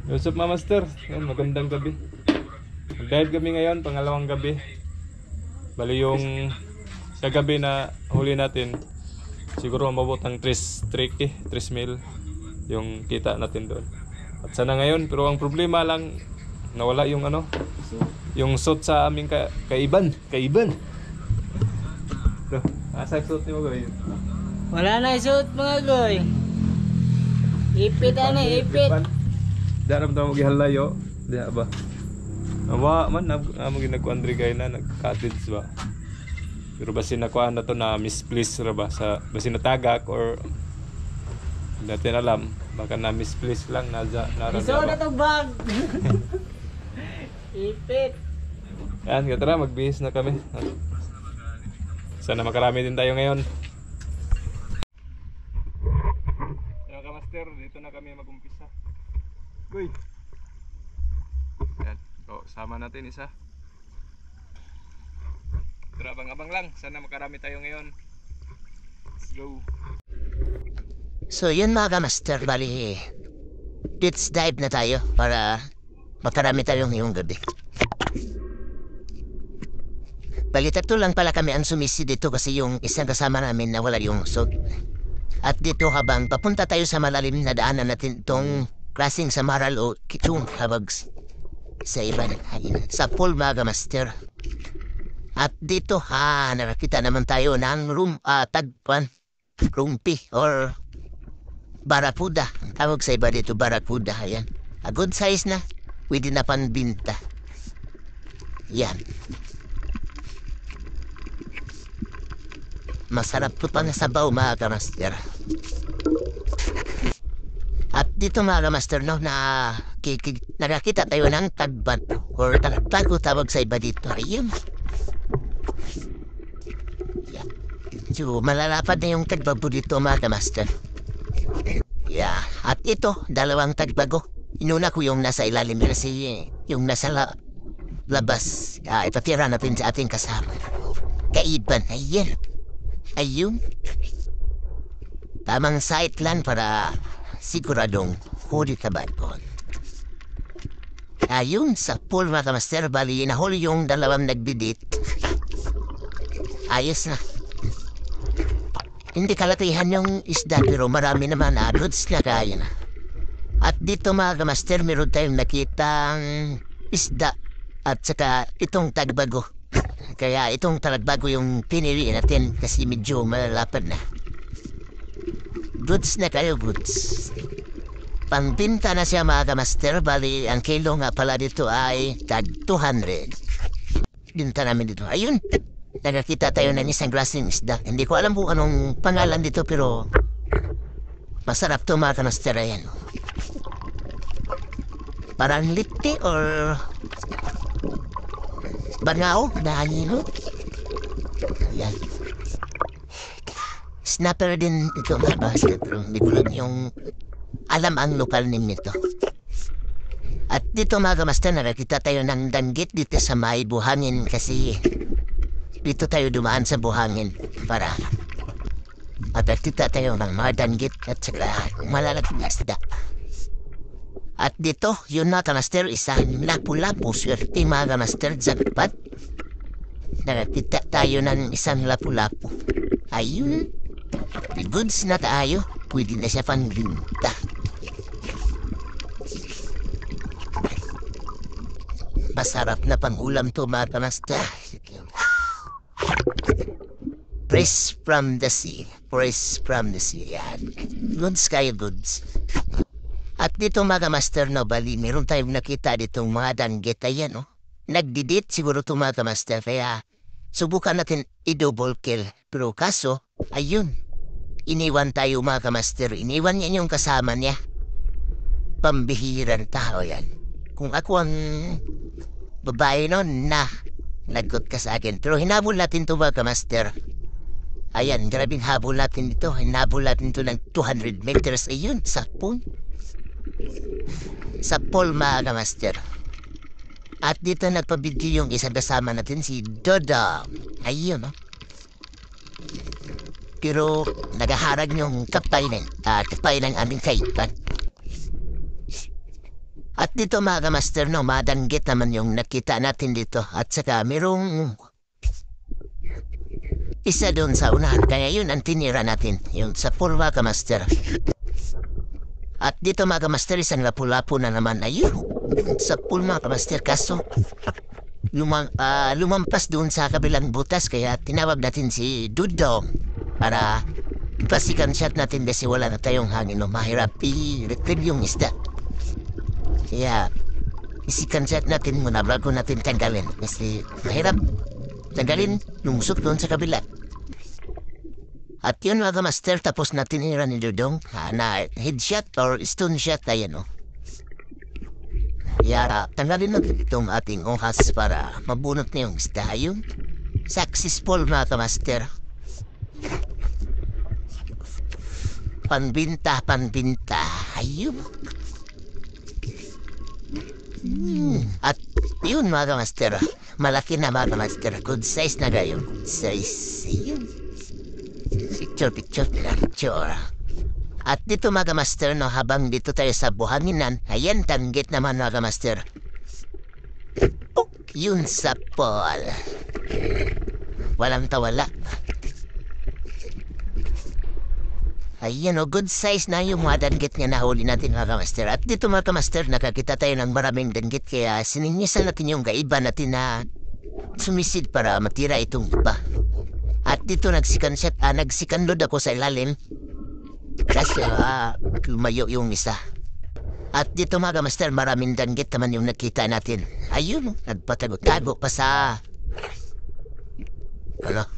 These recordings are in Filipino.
What's up mga master? Yan, magandang gabi. Mag-dive kami ngayon, pangalawang gabi. Bali yung kagabi na huli natin, siguro mabot ang 3 mil yung kita natin doon. At sana ngayon, pero ang problema lang, nawala yung yung suit sa aming kaiban. Ito, asa suit ni mo gawin? Wala na isuot mga goy. Ipit ipit. Daram tamo gihalayo, di ba? Awa man amo ginagkuan diri na nag-cottage ba. Pero basin nakuan na to na misplace ra ba sa basin natagak or dati na alam baka na misplace lang na Isuot na to bag. Ipit. Yan, tara magbihis na kami. Sana makarami din tayo ngayon. Yan ka master, dito na kami mag-umpisa. Goy. Yan. So, sama natin isa. Pero abang-abang lang. Sana makarami tayo ngayon. Let's go. So yun mga master, bali let's dive na tayo para makarami tayo ngayong gabi. Bali tatlo lang pala kami ang sumisi dito kasi yung isang kasama namin nawala yung suit. At dito habang papunta tayo sa malalim na daanan natin itong klaseng sa Maral o Kitong habag sa iba sa pool mga master. At dito nakakita naman tayo ng tagpan rumpi or barakuda. Ang tawag sa iba dito barakuda. Ayan. A good size na. Pwede na panbinta. Yan. Masarap po pa na sabaw mga master. At dito mga master no nakakita tayo ng tagban or tago tawag sa iba dito. Ayun. Yan. So malalapad na yung tagbago dito mga master. Yeah. At ito, dalawang tagbago. Inuna ko yung nasa ilalim kasi yung nasa labas. Ipatira natin sa ating kasama. Kaiban. Ayan. Ayun. Tamang sight lang para siguradong huli ka ba ito. Ayun, sa pool mga master, bali nahuli yung dalawang nagbidit. Ayos na. Hindi kalatihan yung isda pero marami naman goods na kaya na. At dito mga master, meron tayong nakitang isda at saka itong tagbago. Kaya itong talagbago yung pinili natin kasi medyo malalapad na. Goods na kayo, goods. Pangbinta na siya mga master, bali ang kilo nga pala dito ay tag 200. Binta namin dito. Ayun. Nakakita tayo ng isang klaseng isda. Hindi ko alam kung anong pangalan dito pero masarap to mga master. Ayan. Parang liti or bangao na hangino. Ayan. Snapper din ito mga basket pero hindi ko lang yung alam ang lokal name nito. At dito mga master nakakita tayo ng danggit dito sa may buhangin kasi dito tayo dumaan sa buhangin para makakita tayo ng mga danggit at saka malalaking isda. At dito, yun na master, isang lapu-lapu. Swerte mga master, jackpot. Nakakita tayo ng isang lapu-lapu. Ayun. Goods na tayo. Pwede na siya pangbinta. Masarap na pang-ulam to mga master. Fresh from the sea. Fresh from the sea. Yan. Goods kayo, goods. At dito mga master no, bali, meron tayong nakita ditong mga danggit. Ayan, no? Nagdidit siguro ito mga master. Kaya subukan natin i-double kill. Pero kaso, ayun. Iniwan tayo mga master. Iniwan niya yung kasama niya. Pambihiran tao yan. Kung ako ang babae nun, lagot ka sa akin. Pero hinabol natin ito mga master. Ayan, grabing habol natin dito. Hinabol natin ito ng 200 meters. Ayun, sa pool. Sa pool mga master. At dito nagpabidyo yung isang kasama natin, si Dodo. Ayun, no? Pero nagaharag yung kapay ng aming kaitan. At dito mga kamaster, no, madanggit naman yung nakita natin dito. At saka merong isa doon sa unahan. Kaya yun ang tinira natin. Yung sa pool mga kamaster. At dito mga kamaster, isang lapu-lapu na naman. Ayun, sa pool mga kamaster. Kaso, lumampas doon sa kabilang butas. Kaya tinawag natin si Dudong para pasikan shot natin kasi wala na tayong hangin. No, mahirap i-retrieve yung isda. Kaya, isikan shot natin muna bago natin tanggalin. Kasi mahirap tanggalin, lumusok doon sa kabila. At yun mga master, tapos natin tinira ni Dudong na headshot or stone shot tayo, no? Kaya tanggalin natin itong ating ohas para mabunot na yung isda. Ayun, successful mga master. Panbinta. Ayun. At yun mga master, malaki na mga master. Good size na gayon. Good size. Ayun. Picture. At dito mga master, no, habang dito tayo sa buhanginan, ayan, tanggit naman mga master. Yun sa pool. Walang tawala. Ayan o, good size na yung mga danggit nga nahuli natin mga master. At dito mga master, nakakita tayo ng maraming danggit, kaya sininisan natin yung gaiba natin na sumisid para matira itong iba. At dito nagsikanlod ako sa ilalim kasi lumayo yung isa. At dito mga master, maraming danggit naman yung nakita natin. Ayun, nagpatago-tago pa sa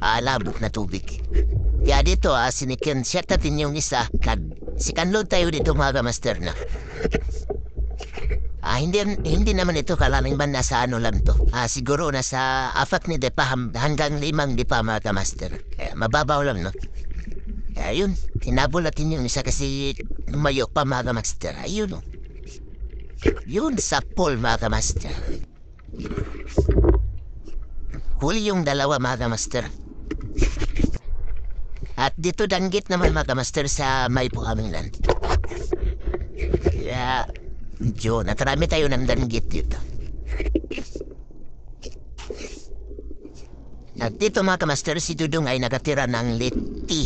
alabok na tubig. Kaya dito sinikin shot natin yung isa. Sikanlod tayo dito mga master na. Hindi naman ito kalaling man nasa ano lang to. Siguro nasa 4 ni depa hanggang 5 depa mga master. Mababaw lang, no? Ayun, tinabol natin yung isa kasi lumayo pa mga master. Ayun, no? Yun sa pool mga master. Huli yung dalawa mga master. At dito danggit naman mga master sa may buhanginan. Kaya medyo natarami tayo ng danggit dito. At dito mga master, si Dudong ay nakatira ng liti.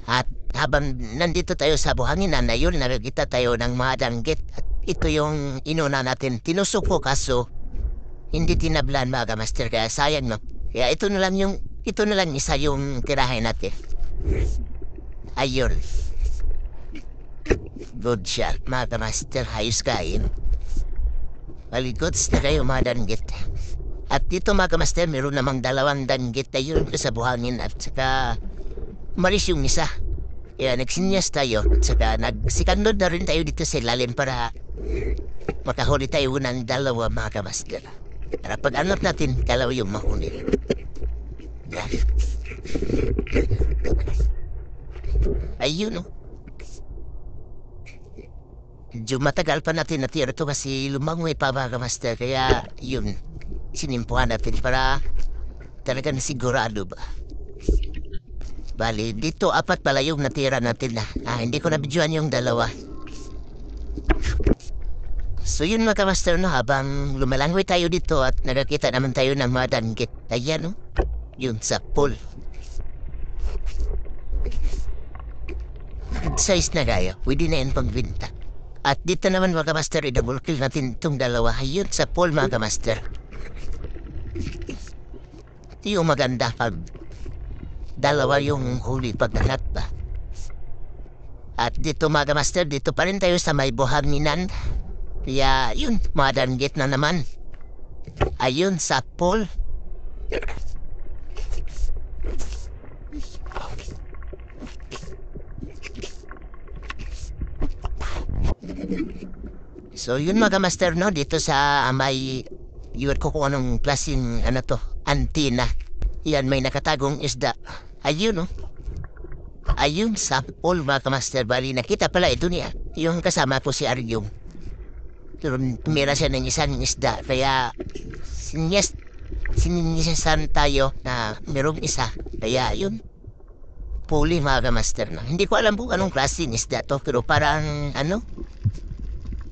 At habang nandito tayo sa buhanginan na yun, nakakita tayo ng mga danggit. At ito yung inuna natin. Tinusok ko kaso hindi tinablan mga master, kaya sayang, no? Kaya ito na lang isa yung tirahin natin. Ayun. Good shot mga master, ayos kain. Malikots na kayo mga danggit. At dito mga master, meron namang 2 danggit tayo sa buhangin at saka umalis yung isa. Kaya nagsinyas tayo at saka nagsikandod na rin tayo dito sa ilalim para makahuli tayo ng 2 mga master. Para pag-anap natin, kalaw yung mahuli. Yan. Ayun, no? Medyo matagal pa natin natira ito kasi lumangoy pa mga master. Kaya yun, sinimpuhan natin para talagang sigurado ba. Bali, dito 4 pala yung natira natin na. Hindi ko nabidyoan yung 2. So yun mga master, no, habang lumalangoy tayo dito at nakakita naman tayo ng mga danggit. Ayan, no? Yun sa pool. Size na gaya, pwede na yun pagbinta. At dito naman mga master, i-double kill natin itong 2. Ayun sa pool mga master. Ito yung maganda pag 2 yung huli pagkalat ba. At dito mga master, dito pa rin tayo sa may buhanginan. Kaya yun, mga danggit na naman. Ayun sa pool. So yun mga master, no, dito sa may yun ko kung anong klaseng antina. Yan, may nakatagong isda. Ayun, no. Ayun sa pool mga master. Bali nakita pala ito niya. Yung kasama ko si Aryong. Tumira siya ng isang isda. Kaya sininyasan tayo na merong isa. Kaya yun, puli mga master na. Hindi ko alam kung anong klase ng isda to, pero parang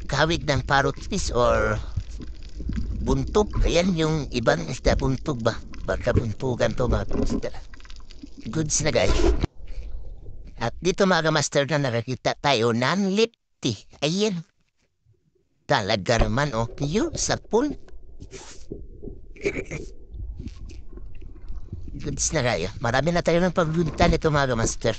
kawig ng parrot fish or buntog. Ayan yung ibang isda, buntog ba? Baka buntugan to mga isda. Goods na guys. At dito mga master na nakakita tayo ng lipti. Ayan. Talaga naman yun sa pool. Goods na kayo. Marami na tayo ng pagbunta nito mga master.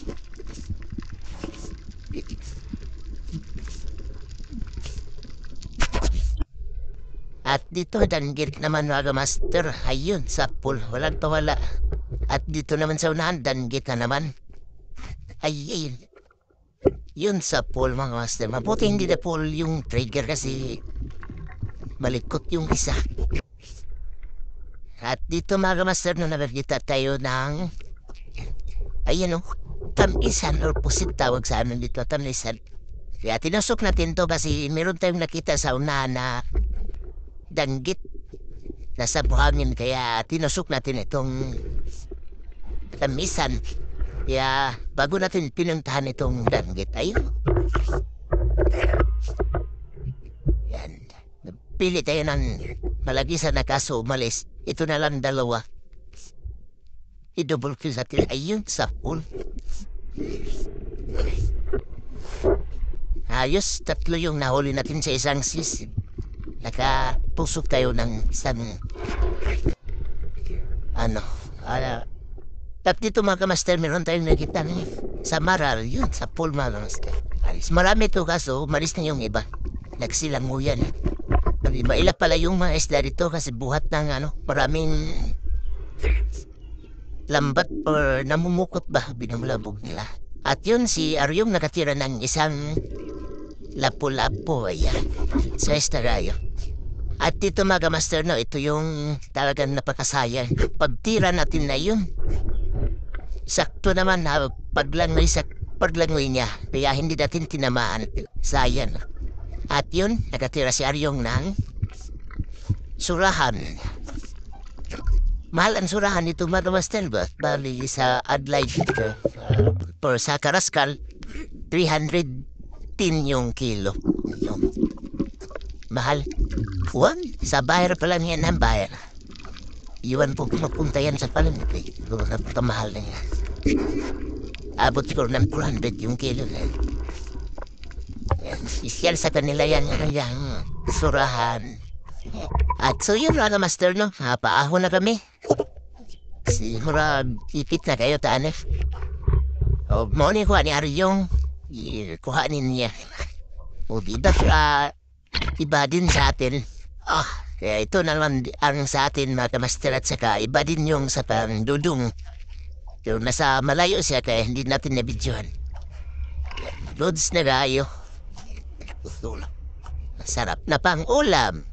At dito danggit naman mga master. Ayun sa pool. Walang tawala. At dito naman sa unahan danggit na naman. Ayun. Yun sa pool mga master. Mabuti hindi na pool yung trigger kasi malikot yung isa. At dito mga master na nakakita tayo ng ayun tamisan or pusit tawag sa amin dito, tamisan. Kaya tinusok natin to kasi meron tayong nakita sa unahan na danggit nasa buhangin kaya tinusok natin itong tamisan. Kaya bago natin pinuntahan itong danggit, ayun. Yan. Pili tayo ng malagisan na kaso umalis. Ito na lang dalawa. I-double kill natin. Ayun, sa pool. Ayos, 3 yung nahuli natin sa isang sis. Nakapusok tayo ng isang at dito mga kamaster, meron tayong nakita sa Maral, yun, sa pool mga kamaster. Marami to kaso, umalis na yung iba. Nagsilang mo yan. Maila pala yung mga isda dito kasi buhat ng maraming lambat or namumukot ba, binamulabog nila. At yun, si Aryong nakatira ng isang lapu-lapu, ayan, sa estarayo. At dito mga kamaster, ito yung talagang napakasayang. Pagtira natin na yun, sakto naman na paglangoy niya. Kaya hindi natin tinamaan. Sayang. At yun, nakatira si Aryong ng surahan. Mahal ang surahan nito mga master ba? Bali sa Adlai dito. Or sa Karaskal, 310 yung kilo. Mahal. Sa bayar pa lang yan ang bayar. Iwan po pumapunta yan sa palengke. Napaka-mahal na yan. Abot siguro ng 400 yung kilo na yan. Isyal sa kanila yan yung surahan. At so yun mga master paahon na kami. Siguro ipit na kayo taanif. Mo ni kuha ni Aryong. Kuhanin niya. O diba iba din sa atin. Kaya ito naman ang sa atin mga kamaster at saka iba din yung sa pangdudong. Pero nasa malayo siya kaya hindi natin nabidyohan. Loads na kayo. Sarap na pang ulam.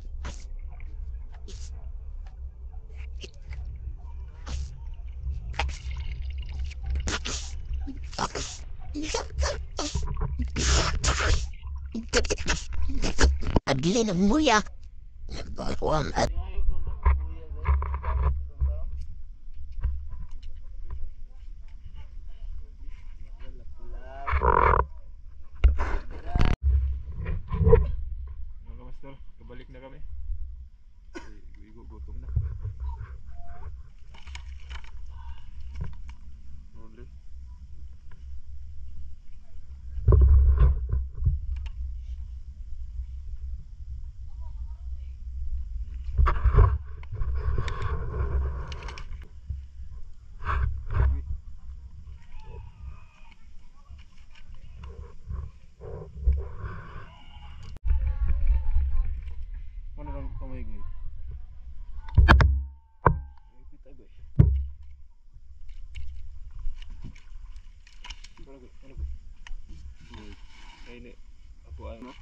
Agli ng muya. Nagbakuan at Mga kamaster, kabalik na kami. Gutom na. Rolly. Ano lang kamay guys? Kita guys. Kaya ini ako ano?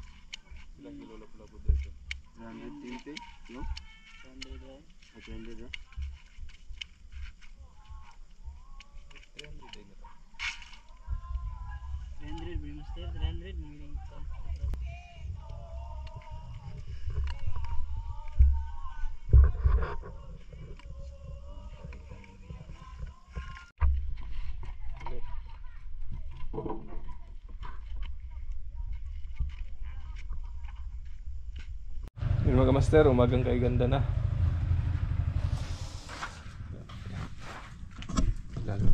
Ilang kilo labo dito? 120, no? 100 right? 100 right? 300 din ito. 300 beli master, 300 minimum. Yun mga master, umagang kay ganda na. Lalo.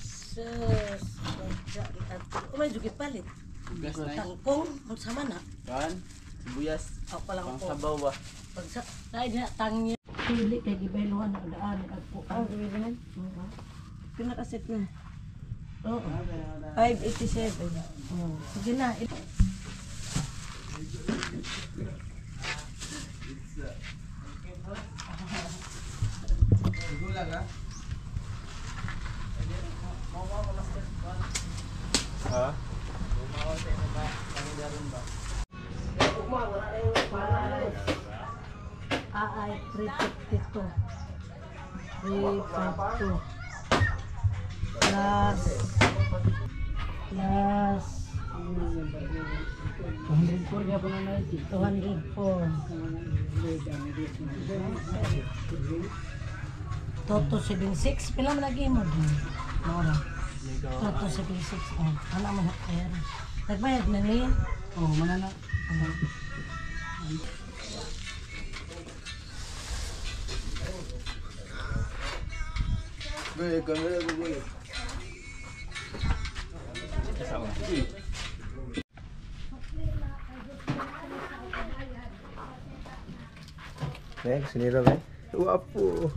Sus, kumay jugit palit. Gas na yun. Tangkong, ang sama na. Kan? Sibuyas. Ako pa lang Pang po. sabaw ba? Pagsa, dahil na tangi. Pili kay gibailuhan ang daan. Agpo. Ang gawin pinakaset na. Oo. 587. Sige na. Ha? Ay, 352. 352. Plus. 204 niya po na na 204. Toto 76. Pila mo lagi mo? Mora. Toto 76. Oh, ano mo na kaya? Nagbayad na niya? Oh, manana. Boy, kamera ko boy. Next, sinira ba? Wapo.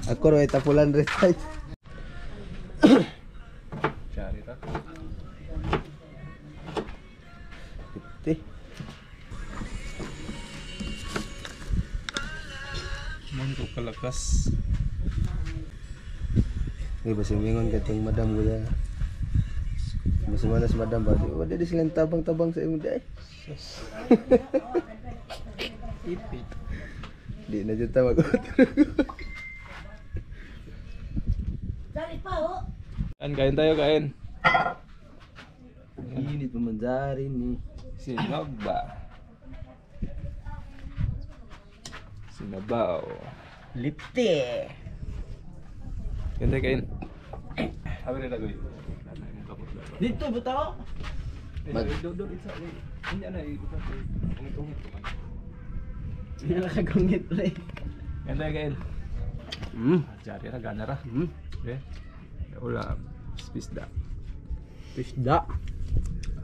Ako ro tapulan rin tayo. Chari ta. Iti. Mangko kalakas. May basimingon ka itong madam ko ya. Basimanas madam ba? Wala di silang tabang-tabang sa imo day. Ipit. Di na dyan tawag. Dari pa, oh. Kain tayo, kain. Init pamanjari ni. Sinaba. Sinabaw. Lipte. Kain tayo, kain. Sabi rin ako Dito butaw. Doon isa. Hindi na ungit-ungit ko man. Hindi nakagungit pre. Kain tayo, kain. Chari ra, gana ra. Okay. Ulam. Pisda. Pisda.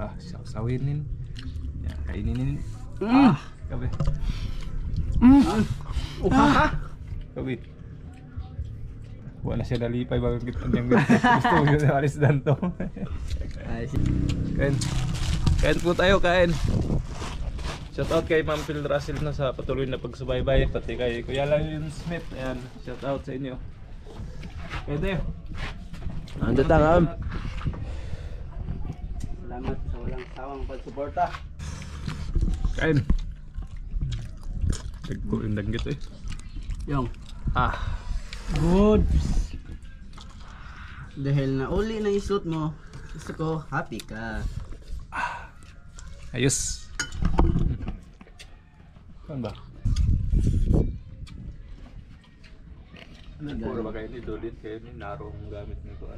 Ah, sawinin. Yan, kainin. Kabe. Kabe. Wala siya nalipay bago kita niyang gusto mo yun alis danto. Ay, Kain. Kain po tayo, kain. Shoutout kay Ma'am Phil Russell na sa patuloy na pagsubaybay, pati kay Kuya Lion Smith. Ayan, shoutout sa inyo. Kain tayo. Ando tangam. salamat sa walang sawang pagsuporta. Kain. Tagko yung danggit eh. Yung. Ah. Good. Dahil na uli na isut mo, gusto ko happy ka. Ayos. Saan ba? Puro ba kayo ni Dolit? Kayo ni narong gamit nito.